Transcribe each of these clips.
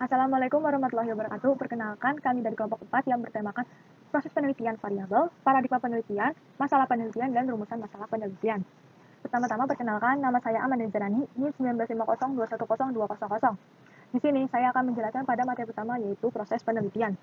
Assalamualaikum warahmatullahi wabarakatuh. Perkenalkan, kami dari kelompok 4 yang bertemakan proses penelitian variabel, paradigma penelitian, masalah penelitian, dan rumusan masalah penelitian. Pertama-tama perkenalkan, nama saya Amanda Zarani, NIM 1950210200. Di sini saya akan menjelaskan pada materi pertama yaitu proses penelitian.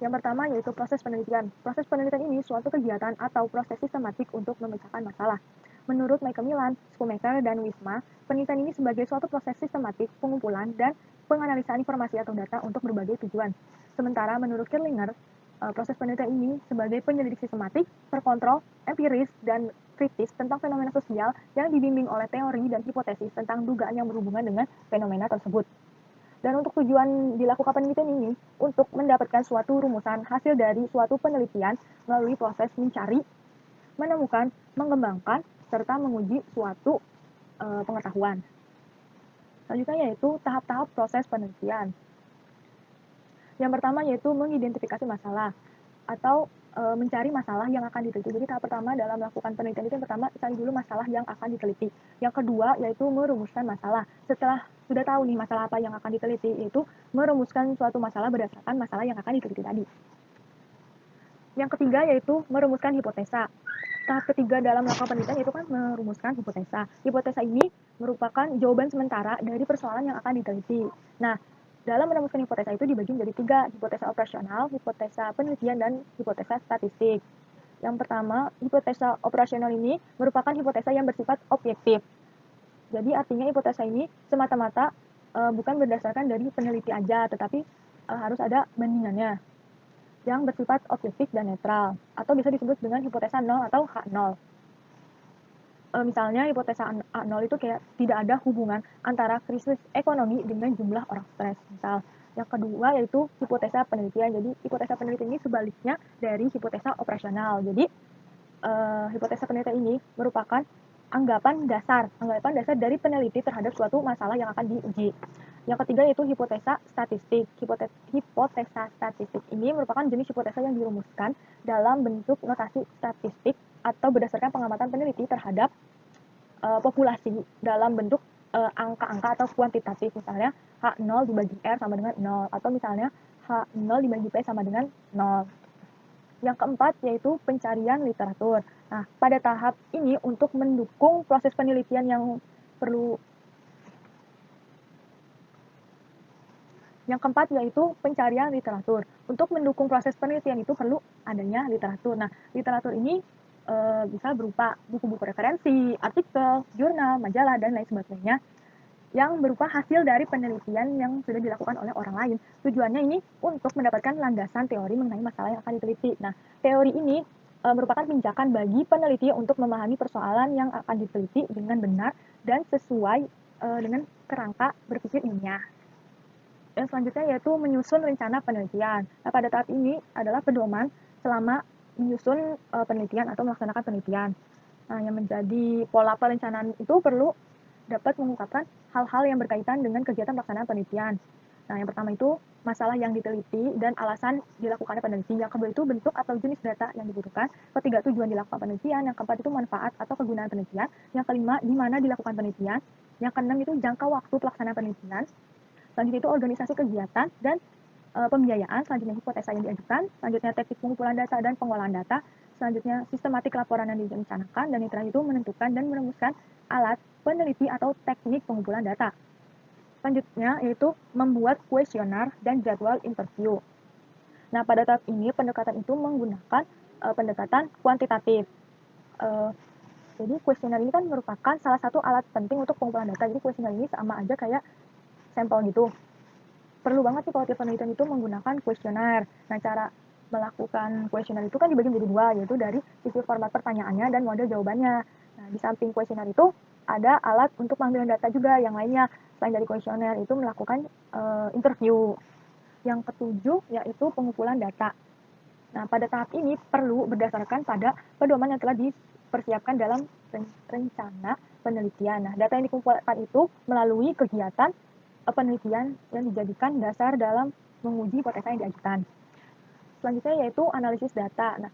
Yang pertama yaitu proses penelitian. Proses penelitian ini suatu kegiatan atau proses sistematik untuk memecahkan masalah. Menurut Michael Milan, Schumacher, dan Wisma, penelitian ini sebagai suatu proses sistematik pengumpulan dan penganalisaan informasi atau data untuk berbagai tujuan. Sementara menurut Kirlinger, proses penelitian ini sebagai penyelidik sistematik, terkontrol, empiris, dan kritis tentang fenomena sosial yang dibimbing oleh teori dan hipotesis tentang dugaan yang berhubungan dengan fenomena tersebut. Dan untuk tujuan dilakukan penelitian ini, untuk mendapatkan suatu rumusan hasil dari suatu penelitian melalui proses mencari, menemukan, mengembangkan, serta menguji suatu pengetahuan. Selanjutnya yaitu tahap-tahap proses penelitian. Yang pertama yaitu mengidentifikasi masalah atau mencari masalah yang akan diteliti. Jadi tahap pertama dalam melakukan penelitian itu yang pertama cari dulu masalah yang akan diteliti. Yang kedua yaitu merumuskan masalah. Setelah sudah tahu nih masalah apa yang akan diteliti, yaitu merumuskan suatu masalah berdasarkan masalah yang akan diteliti tadi. Yang ketiga yaitu merumuskan hipotesa. Tahap ketiga dalam melakukan penelitian yaitu kan merumuskan hipotesa. Hipotesa ini merupakan jawaban sementara dari persoalan yang akan diteliti. Nah, dalam merumuskan hipotesa itu dibagi menjadi 3, hipotesa operasional, hipotesa penelitian, dan hipotesa statistik. Yang pertama, hipotesa operasional ini merupakan hipotesa yang bersifat objektif. Jadi artinya hipotesa ini semata-mata bukan berdasarkan dari peneliti aja, tetapi harus ada bandingannya yang bersifat objektif dan netral, atau bisa disebut dengan hipotesa 0 atau H0. Misalnya hipotesa A0 itu kayak tidak ada hubungan antara krisis ekonomi dengan jumlah orang stres. Misal, yang kedua yaitu hipotesa penelitian. Jadi hipotesa penelitian ini sebaliknya dari hipotesa operasional. Jadi hipotesa penelitian ini merupakan anggapan dasar dari peneliti terhadap suatu masalah yang akan diuji. Yang ketiga yaitu hipotesa statistik. Hipotesa statistik ini merupakan jenis hipotesa yang dirumuskan dalam bentuk notasi statistik atau berdasarkan pengamatan peneliti terhadap populasi dalam bentuk angka-angka atau kuantitatif. Misalnya H0 dibagi R sama dengan 0, atau misalnya H0 dibagi P sama dengan 0. Yang keempat yaitu pencarian literatur. Nah, pada tahap ini untuk mendukung proses penelitian yang keempat yaitu pencarian literatur. Untuk mendukung proses penelitian itu perlu adanya literatur. Nah, literatur ini bisa berupa buku-buku referensi, artikel, jurnal, majalah, dan lain sebagainya yang berupa hasil dari penelitian yang sudah dilakukan oleh orang lain. Tujuannya ini untuk mendapatkan landasan teori mengenai masalah yang akan diteliti. Nah, teori ini merupakan pijakan bagi peneliti untuk memahami persoalan yang akan diteliti dengan benar dan sesuai dengan kerangka berpikir ilmiah. Yang selanjutnya yaitu menyusun rencana penelitian. Nah, pada tahap ini adalah pedoman selama menyusun penelitian atau melaksanakan penelitian. Nah, yang menjadi pola perencanaan itu perlu dapat mengungkapkan hal-hal yang berkaitan dengan kegiatan pelaksanaan penelitian. Nah, yang pertama itu masalah yang diteliti dan alasan dilakukannya penelitian. Yang kedua itu bentuk atau jenis data yang dibutuhkan. Ketiga, tujuan dilakukan penelitian. Yang keempat itu manfaat atau kegunaan penelitian. Yang kelima, di mana dilakukan penelitian. Yang keenam itu jangka waktu pelaksanaan penelitian. Selanjutnya itu organisasi kegiatan dan pembiayaan. Selanjutnya hipotesa yang diajukan. Selanjutnya teknik pengumpulan data dan pengolahan data. Selanjutnya sistematik laporan yang direncanakan. Dan yang terakhir itu menentukan dan merumuskan alat peneliti atau teknik pengumpulan data. Selanjutnya yaitu membuat kuesioner dan jadwal interview. Nah, pada tahap ini pendekatan itu menggunakan pendekatan kuantitatif. Jadi kuesioner ini kan merupakan salah satu alat penting untuk pengumpulan data. Jadi kuesioner ini sama aja kayak sampel gitu. Perlu banget sih kalau tiap penelitian itu menggunakan kuesioner. Nah, cara melakukan kuesioner itu kan dibagi menjadi 2, yaitu dari sisi format pertanyaannya dan model jawabannya. Nah, di samping kuesioner itu ada alat untuk pengambilan data juga yang lainnya. Selain dari kuesioner itu melakukan interview. Yang ketujuh yaitu pengumpulan data. Nah, pada tahap ini perlu berdasarkan pada pedoman yang telah dipersiapkan dalam rencana penelitian. Nah, data yang dikumpulkan itu melalui kegiatan penelitian yang dijadikan dasar dalam menguji hipotesa yang diajukan. Selanjutnya yaitu analisis data. Nah,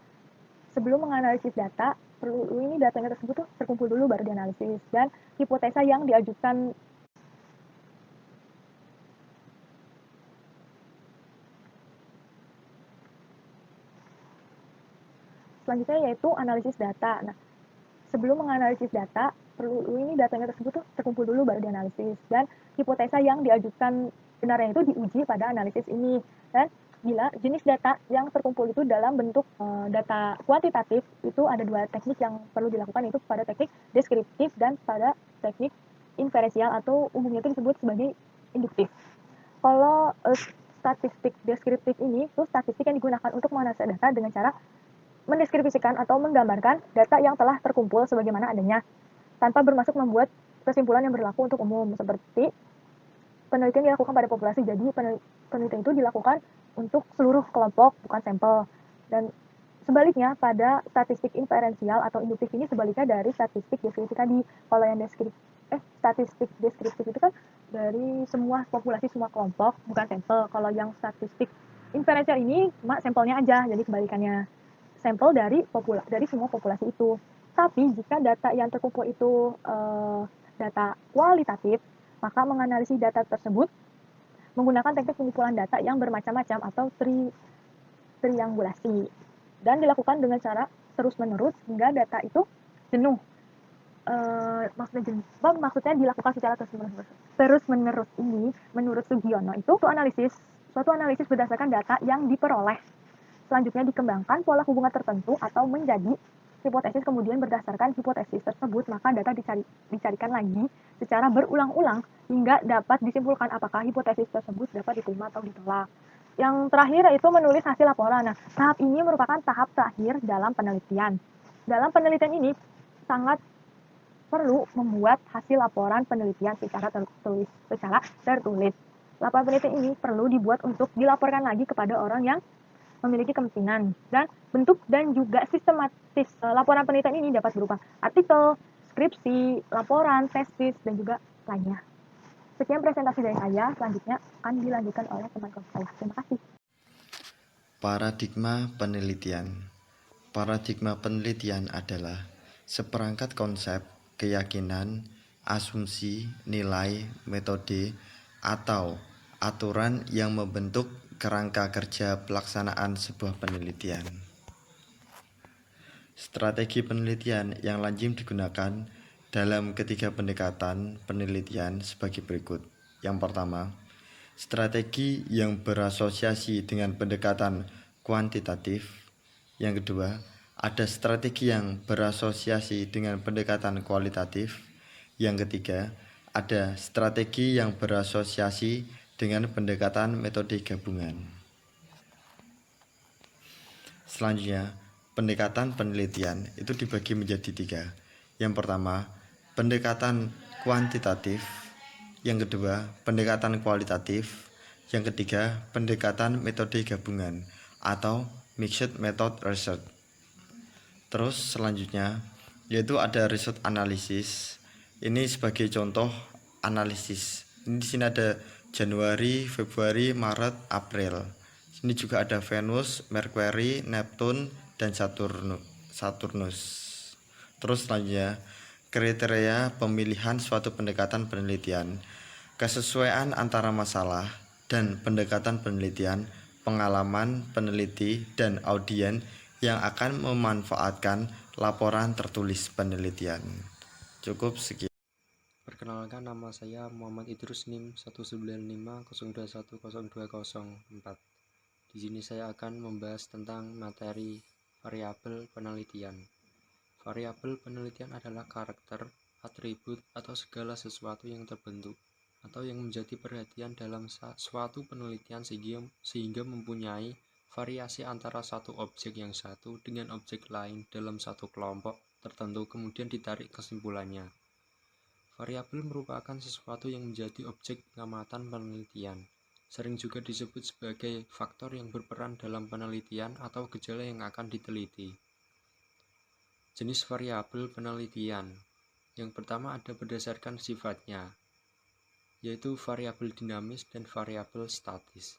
sebelum menganalisis data, perlu ini datanya tersebut tuh terkumpul dulu baru dianalisis, dan hipotesa yang diajukan selanjutnya yaitu analisis data. Nah, sebelum menganalisis data, perlu ini datanya tersebut tuh terkumpul dulu baru dianalisis, dan hipotesa yang diajukan benarnya itu diuji pada analisis ini. Dan bila jenis data yang terkumpul itu dalam bentuk data kuantitatif, itu ada dua teknik yang perlu dilakukan, yaitu pada teknik deskriptif dan pada teknik inferensial atau umumnya itu disebut sebagai induktif. Kalau statistik deskriptif ini itu statistik yang digunakan untuk menganalisis data dengan cara mendeskripsikan atau menggambarkan data yang telah terkumpul sebagaimana adanya, tanpa bermaksud membuat kesimpulan yang berlaku untuk umum, seperti penelitian dilakukan pada populasi. Jadi penelitian itu dilakukan untuk seluruh kelompok, bukan sampel. Dan sebaliknya pada statistik inferensial atau induktif ini sebaliknya dari statistik deskriptif tadi. Kalau yang statistik deskriptif itu kan dari semua populasi, semua kelompok, bukan sampel. Kalau yang statistik inferensial ini cuma sampelnya aja, jadi kebalikannya, sampel dari semua populasi itu. Tapi jika data yang terkumpul itu data kualitatif, maka menganalisis data tersebut menggunakan teknik pengumpulan data yang bermacam-macam atau triangulasi, dan dilakukan dengan cara terus-menerus hingga data itu jenuh. Maksudnya dilakukan secara terus-menerus ini, menurut Sugiono itu suatu analisis berdasarkan data yang diperoleh, selanjutnya dikembangkan pola hubungan tertentu atau menjadi hipotesis, kemudian berdasarkan hipotesis tersebut maka data dicarikan lagi secara berulang-ulang hingga dapat disimpulkan apakah hipotesis tersebut dapat diterima atau ditolak. Yang terakhir yaitu menulis hasil laporan. Nah, tahap ini merupakan tahap terakhir dalam penelitian. Dalam penelitian ini sangat perlu membuat hasil laporan penelitian secara tertulis. Laporan penelitian ini perlu dibuat untuk dilaporkan lagi kepada orang yang memiliki kepentingan, dan bentuk dan juga sistematis laporan penelitian ini dapat berupa artikel, skripsi, laporan, tesis, dan juga lainnya. Sekian presentasi dari saya, selanjutnya akan dilanjutkan oleh teman kelas saya. Terima kasih. Paradigma penelitian. Paradigma penelitian adalah seperangkat konsep, keyakinan, asumsi, nilai, metode, atau aturan yang membentuk kerangka kerja pelaksanaan sebuah penelitian. Strategi penelitian yang lazim digunakan dalam ketiga pendekatan penelitian sebagai berikut. Yang pertama, strategi yang berasosiasi dengan pendekatan kuantitatif. Yang kedua, ada strategi yang berasosiasi dengan pendekatan kualitatif. Yang ketiga, ada strategi yang berasosiasi dengan pendekatan metode gabungan. Selanjutnya, pendekatan penelitian itu dibagi menjadi tiga. Yang pertama, pendekatan kuantitatif. Yang kedua, pendekatan kualitatif. Yang ketiga, pendekatan metode gabungan atau mixed method research. Terus selanjutnya yaitu ada research analysis. Ini sebagai contoh analisis. Ini di sini ada Januari, Februari, Maret, April. Sini juga ada Venus, Mercury, Neptune, dan Saturnus. Terus selanjutnya kriteria pemilihan suatu pendekatan penelitian, kesesuaian antara masalah dan pendekatan penelitian, pengalaman peneliti dan audien yang akan memanfaatkan laporan tertulis penelitian. Cukup sekian. Perkenalkan, nama saya Muhammad Idrus, NIM 19502102004. Di sini saya akan membahas tentang materi variabel penelitian. Variabel penelitian adalah karakter, atribut, atau segala sesuatu yang terbentuk atau yang menjadi perhatian dalam suatu penelitian sehingga mempunyai variasi antara satu objek yang satu dengan objek lain dalam satu kelompok tertentu, kemudian ditarik kesimpulannya. Variabel merupakan sesuatu yang menjadi objek pengamatan penelitian. Sering juga disebut sebagai faktor yang berperan dalam penelitian atau gejala yang akan diteliti. Jenis variabel penelitian. Yang pertama ada berdasarkan sifatnya, yaitu variabel dinamis dan variabel statis.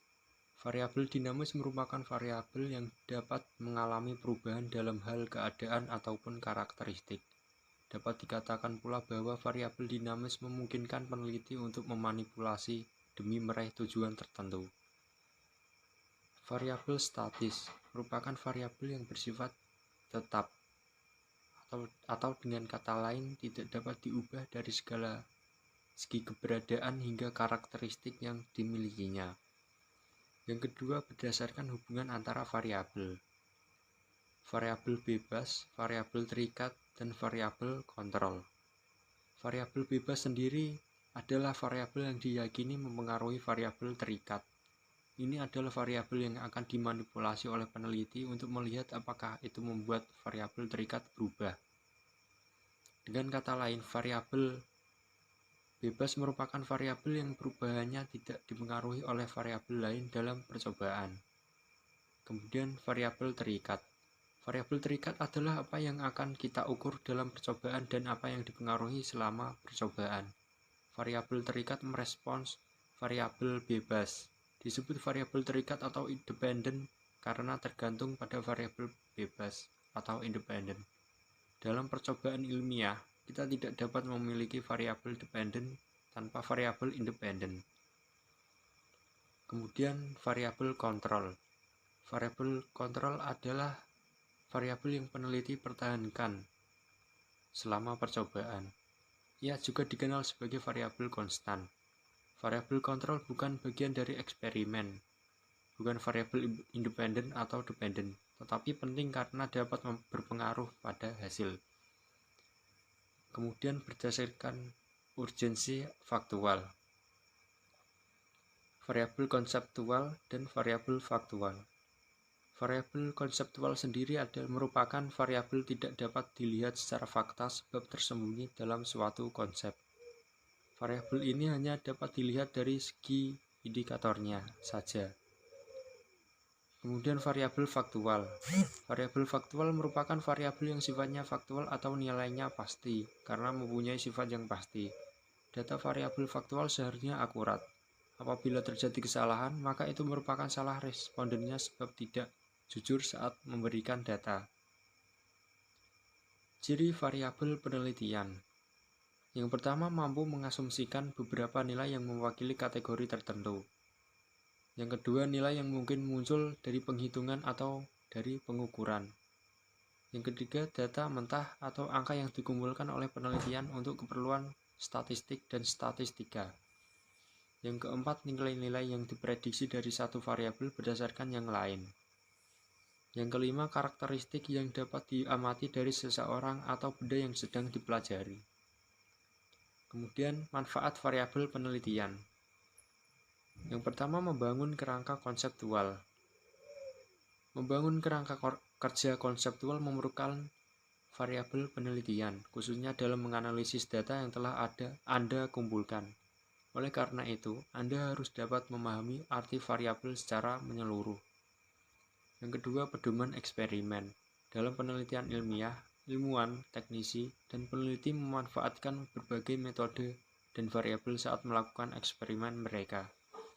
Variabel dinamis merupakan variabel yang dapat mengalami perubahan dalam hal keadaan ataupun karakteristik. Dapat dikatakan pula bahwa variabel dinamis memungkinkan peneliti untuk memanipulasi demi meraih tujuan tertentu. Variabel statis merupakan variabel yang bersifat tetap, atau dengan kata lain tidak dapat diubah dari segala segi keberadaan hingga karakteristik yang dimilikinya. Yang kedua, berdasarkan hubungan antara variabel. Variabel bebas, variabel terikat, dan variabel kontrol. Variabel bebas sendiri adalah variabel yang diyakini mempengaruhi variabel terikat. Ini adalah variabel yang akan dimanipulasi oleh peneliti untuk melihat apakah itu membuat variabel terikat berubah. Dengan kata lain, variabel bebas merupakan variabel yang perubahannya tidak dipengaruhi oleh variabel lain dalam percobaan. Kemudian variabel terikat. Variabel terikat adalah apa yang akan kita ukur dalam percobaan dan apa yang dipengaruhi selama percobaan. Variabel terikat merespons variabel bebas. Disebut variabel terikat atau independen karena tergantung pada variabel bebas atau independen. Dalam percobaan ilmiah, kita tidak dapat memiliki variabel dependen tanpa variabel independen. Kemudian variabel kontrol. Variabel kontrol adalah variabel yang peneliti pertahankan selama percobaan. Ia juga dikenal sebagai variabel konstan. Variabel kontrol bukan bagian dari eksperimen, bukan variabel independen atau dependen, tetapi penting karena dapat berpengaruh pada hasil. Kemudian berdasarkan urgensi faktual. Variabel konseptual dan variabel faktual. Variabel konseptual sendiri merupakan variabel tidak dapat dilihat secara fakta sebab tersembunyi dalam suatu konsep. Variabel ini hanya dapat dilihat dari segi indikatornya saja. Kemudian variabel faktual. Variabel faktual merupakan variabel yang sifatnya faktual atau nilainya pasti karena mempunyai sifat yang pasti. Data variabel faktual seharusnya akurat. Apabila terjadi kesalahan, maka itu merupakan salah respondennya sebab tidak jujur saat memberikan data. Ciri variabel penelitian. Yang pertama, mampu mengasumsikan beberapa nilai yang mewakili kategori tertentu. Yang kedua, nilai yang mungkin muncul dari penghitungan atau dari pengukuran. Yang ketiga, data mentah atau angka yang dikumpulkan oleh penelitian untuk keperluan statistik dan statistika. Yang keempat, nilai-nilai yang diprediksi dari satu variabel berdasarkan yang lain. Yang kelima, karakteristik yang dapat diamati dari seseorang atau benda yang sedang dipelajari. Kemudian, manfaat variabel penelitian. Yang pertama, membangun kerangka konseptual. Membangun kerangka kerja konseptual memerlukan variabel penelitian, khususnya dalam menganalisis data yang telah Anda kumpulkan. Oleh karena itu, Anda harus dapat memahami arti variabel secara menyeluruh. Yang kedua, pedoman eksperimen. Dalam penelitian ilmiah, ilmuwan, teknisi, dan peneliti memanfaatkan berbagai metode dan variabel saat melakukan eksperimen mereka.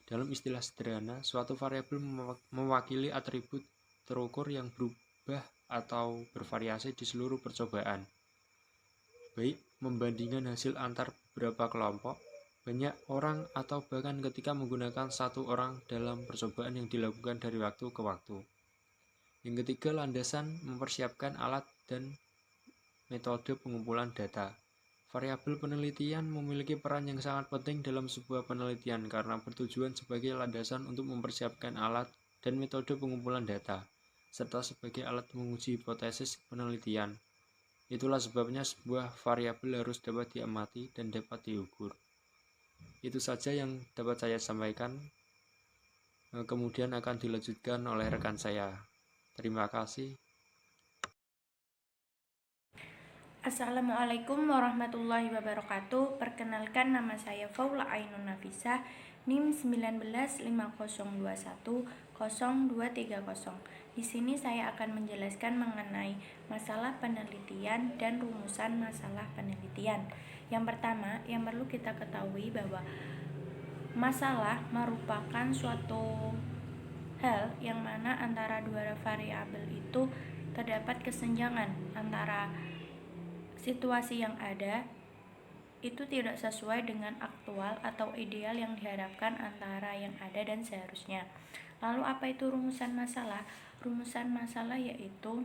Dalam istilah sederhana, suatu variabel mewakili atribut terukur yang berubah atau bervariasi di seluruh percobaan. Baik membandingkan hasil antar beberapa kelompok, banyak orang, atau bahkan ketika menggunakan satu orang dalam percobaan yang dilakukan dari waktu ke waktu. Yang ketiga, landasan mempersiapkan alat dan metode pengumpulan data. Variabel penelitian memiliki peran yang sangat penting dalam sebuah penelitian karena bertujuan sebagai landasan untuk mempersiapkan alat dan metode pengumpulan data, serta sebagai alat menguji hipotesis penelitian. Itulah sebabnya sebuah variabel harus dapat diamati dan dapat diukur. Itu saja yang dapat saya sampaikan. Kemudian akan dilanjutkan oleh rekan saya. Terima kasih. Assalamualaikum warahmatullahi wabarakatuh. Perkenalkan, nama saya Faula Ainun Nafisah, NIM 1950210230. Di sini saya akan menjelaskan mengenai masalah penelitian dan rumusan masalah penelitian. Yang pertama, yang perlu kita ketahui bahwa masalah merupakan suatu hal yang mana antara dua variabel itu terdapat kesenjangan antara situasi yang ada itu tidak sesuai dengan aktual atau ideal yang diharapkan antara yang ada dan seharusnya. Lalu apa itu rumusan masalah? Rumusan masalah yaitu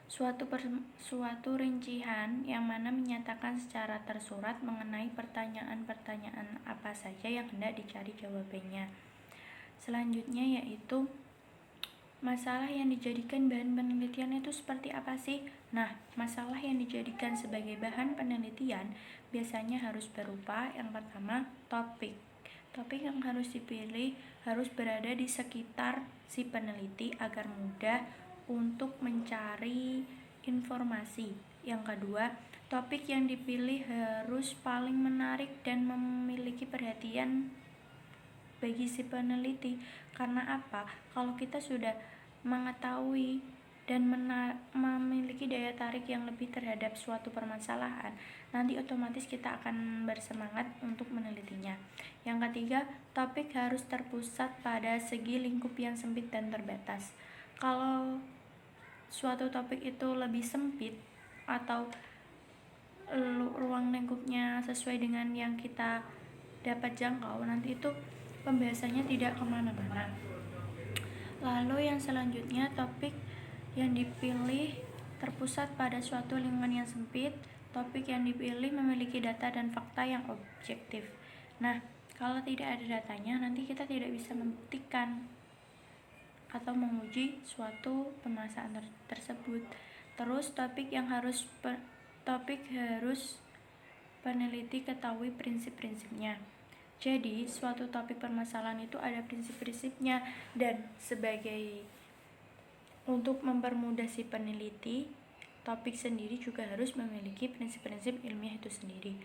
suatu rincian yang mana menyatakan secara tersurat mengenai pertanyaan-pertanyaan apa saja yang hendak dicari jawabannya. Selanjutnya yaitu masalah yang dijadikan bahan penelitian itu seperti apa sih? Nah, masalah yang dijadikan sebagai bahan penelitian biasanya harus berupa yang pertama topik. Topik yang harus dipilih harus berada di sekitar si peneliti agar mudah untuk mencari informasi. Yang kedua, topik yang dipilih harus paling menarik dan memiliki perhatian bagi si peneliti. Karena apa? Kalau kita sudah mengetahui dan memiliki daya tarik yang lebih terhadap suatu permasalahan, nanti otomatis kita akan bersemangat untuk menelitinya. Yang ketiga, topik harus terpusat pada segi lingkup yang sempit dan terbatas. Kalau suatu topik itu lebih sempit atau ruang lingkupnya sesuai dengan yang kita dapat jangkau, nanti itu pembahasannya tidak kemana-mana. Lalu yang selanjutnya, topik yang dipilih terpusat pada suatu lingkungan yang sempit. Topik yang dipilih memiliki data dan fakta yang objektif. Nah, kalau tidak ada datanya, nanti kita tidak bisa membuktikan atau menguji suatu permasalahan tersebut. Terus topik harus peneliti ketahui prinsip-prinsipnya. Jadi, suatu topik permasalahan itu ada prinsip-prinsipnya, dan sebagai untuk mempermudah si peneliti, topik sendiri juga harus memiliki prinsip-prinsip ilmiah itu sendiri.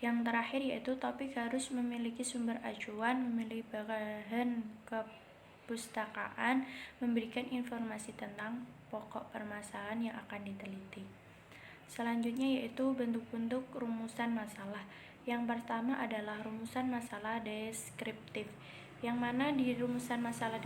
Yang terakhir yaitu topik harus memiliki sumber acuan, memiliki bahan kepustakaan, memberikan informasi tentang pokok permasalahan yang akan diteliti. Selanjutnya yaitu bentuk-bentuk rumusan masalah. Yang pertama adalah rumusan masalah deskriptif, yang mana di rumusan masalah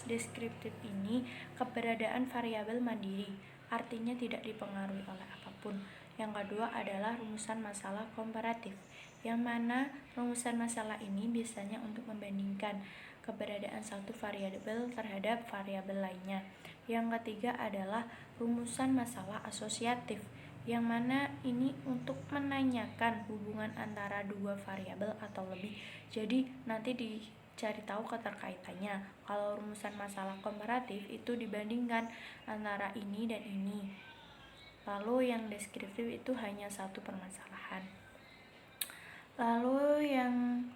deskriptif ini keberadaan variabel mandiri, artinya tidak dipengaruhi oleh apapun. Yang kedua adalah rumusan masalah komparatif, yang mana rumusan masalah ini biasanya untuk membandingkan keberadaan satu variabel terhadap variabel lainnya. Yang ketiga adalah rumusan masalah asosiatif, yang mana ini untuk menanyakan hubungan antara dua variabel atau lebih. Jadi nanti dicari tahu keterkaitannya. Kalau rumusan masalah komparatif itu dibandingkan antara ini dan ini. Lalu yang deskriptif itu hanya satu permasalahan. Lalu yang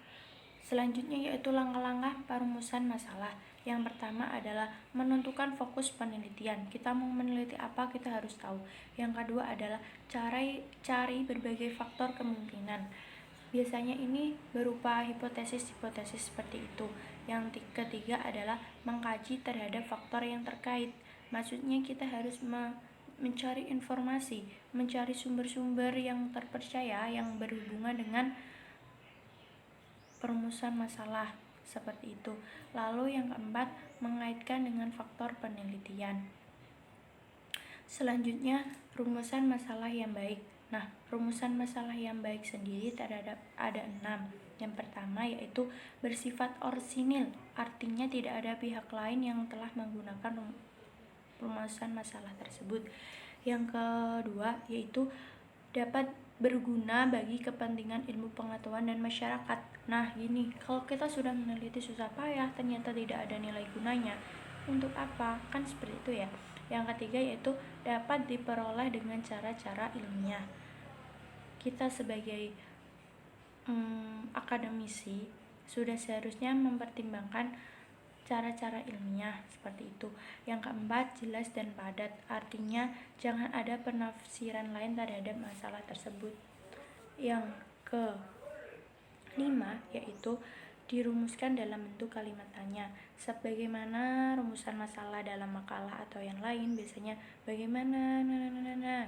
selanjutnya yaitu langkah-langkah perumusan masalah. Yang pertama adalah menentukan fokus penelitian. Kita mau meneliti apa, kita harus tahu. Yang kedua adalah cari berbagai faktor kemungkinan. Biasanya ini berupa hipotesis-hipotesis seperti itu. Yang ketiga adalah mengkaji terhadap faktor yang terkait. Maksudnya kita harus mencari informasi, mencari sumber-sumber yang terpercaya yang berhubungan dengan perumusan masalah seperti itu. Lalu yang keempat, mengaitkan dengan faktor penelitian. Selanjutnya, rumusan masalah yang baik. Nah, rumusan masalah yang baik sendiri ada 6. Yang pertama yaitu bersifat orsinil, artinya tidak ada pihak lain yang telah menggunakan rumusan masalah tersebut. Yang kedua yaitu dapat berguna bagi kepentingan ilmu pengetahuan dan masyarakat. Nah, gini, kalau kita sudah meneliti susah payah ternyata tidak ada nilai gunanya, untuk apa? Kan seperti itu ya. Yang ketiga yaitu dapat diperoleh dengan cara-cara ilmiah. Kita sebagai akademisi sudah seharusnya mempertimbangkan cara-cara ilmiah seperti itu. Yang keempat, jelas dan padat, artinya jangan ada penafsiran lain terhadap masalah tersebut. Yang kelima yaitu dirumuskan dalam bentuk kalimat tanya, sebagaimana rumusan masalah dalam makalah atau yang lain biasanya bagaimana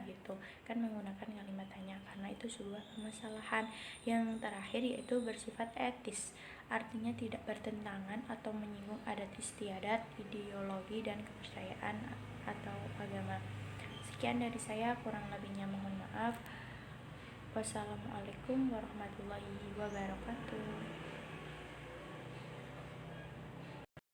gitu kan, menggunakan kalimat tanya karena itu sebuah permasalahan. Yang terakhir yaitu bersifat etis, artinya tidak bertentangan atau menyinggung adat istiadat, ideologi dan kepercayaan atau agama. Sekian dari saya, kurang lebihnya mohon maaf. Wassalamualaikum warahmatullahi wabarakatuh.